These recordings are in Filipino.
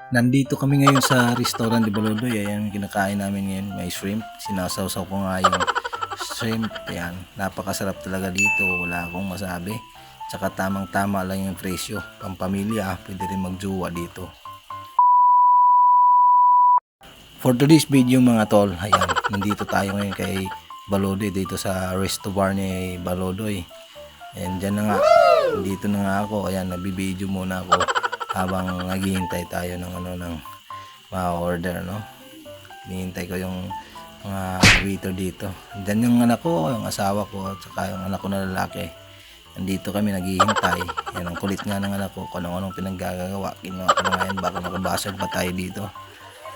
Nandito kami ngayon sa restaurant de Balodoy. Ayan, kinakain namin ngayon. May shrimp. Sinasawsaw ko nga yung shrimp. Ayan, napakasarap talaga dito. Wala akong masabi. Tsaka tamang tama lang yung presyo. Pampamilya, pwede rin magjowa dito. For today's video mga tol, ayan, nandito tayo ngayon kay Balodoy. Dito sa resto bar ni Balodoy. Ayan, dyan na nga. Dito na nga ako. Ayan, nabibideo muna ako habang naghihintay tayo ng ma-order, no? Hinihintay ko yung mga waiter dito. Diyan yung anak ko, yung asawa ko, at saka yung anak ko na lalaki. Nandito kami naghihintay. Yan ang kulit nga ng anak ko, kung anong pinaggagawa. Kinuha ko na ngayon, baka makabasag pa tayo dito.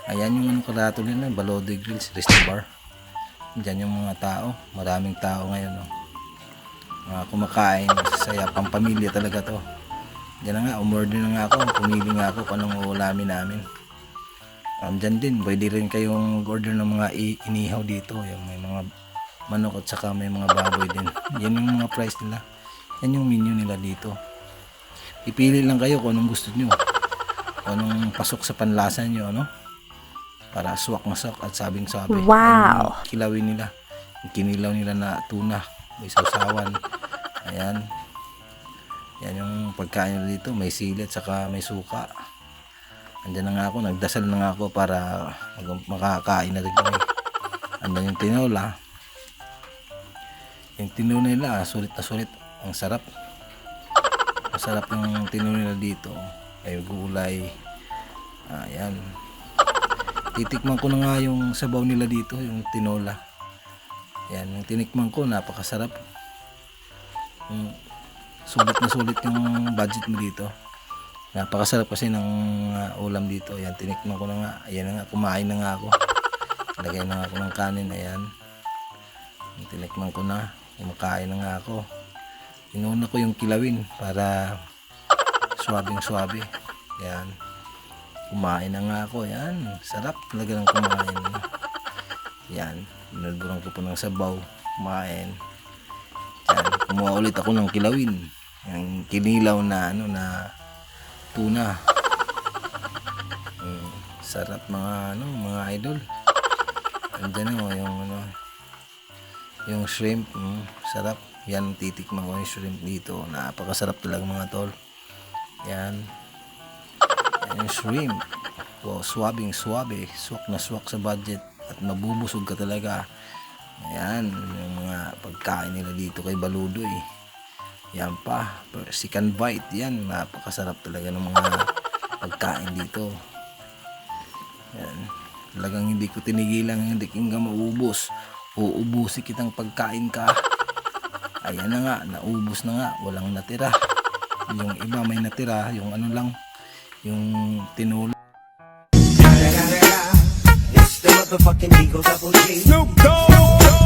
Ayan yung karato nila, Balodoy Grills, Resto Bar. Diyan yung mga tao, maraming tao ngayon, no? Mga kumakain, saya, pampamilya talaga to. Diyan na nga, umorder na nga ako, pumili nga ako kung anong ulamin namin. Dyan din, pwede rin kayong order ng mga inihaw dito. Yung may mga manok at saka may mga baboy din. Yan yung mga price nila. Yan yung menu nila dito. Ipili lang kayo kung anong gusto nyo. Kung anong pasok sa panlasa nyo, ano? Para swak na swak at sabing sabi. Wow! Yung kilawin nila. Yung kinilaw nila na tuna. May sausawan. Ayan. Yan yung pagkain nila dito. May sili at saka may suka. Andiyan na nga ako, nagdasal na nga ako para makakain na rin kami. Andiyan yung tinola. Yung tinola nila, sulit na sulit. Ang sarap. Masarap yung tinola nila dito. May gulay. Ayan. Titikman ko na nga yung sabaw nila dito, yung tinola. Ayan, yung tinikman ko, napakasarap. Sulit na sulit yung budget mo dito. Napakasarap kasi ng ulam dito. Ayan, tinikman ko na nga. Ayan na nga, kumain na nga ako. Lagay na nga ako ng kanin. Ayan. Tinikman ko na. Kumakain na nga ako. Inuna ko yung kilawin para swabing swabe. Ayan. Kumain na nga ako. Ayan. Sarap talaga ng kumain. Ayan. Inulburan ko po ng sabaw. Kumain. Ayan. Kumuha ulit ako ng kilawin. Yung kinilaw na na tuna. Sarap mga idol. Andiyan yung shrimp, sarap. Yan, titikman ko yung shrimp dito. Napakasarap talaga mga tol. Yan. Yan yung shrimp. Wow, swabing swabe. Swak na swak sa budget at mabubusog ka talaga. Ayan, yung mga pagkain nila dito kay Balodoy. Yan pa, Persican bite. Yan, napakasarap talaga ng mga pagkain dito. Yan, talagang hindi ko tinigilan, hindi hanggang maubos. Uubusin kitang pagkain ka. Ayan na nga, naubos na nga, walang natira. Yung iba may natira, yung ano lang, yung tinola. It's the motherfucking Eagle Double G. Snoop Dogg.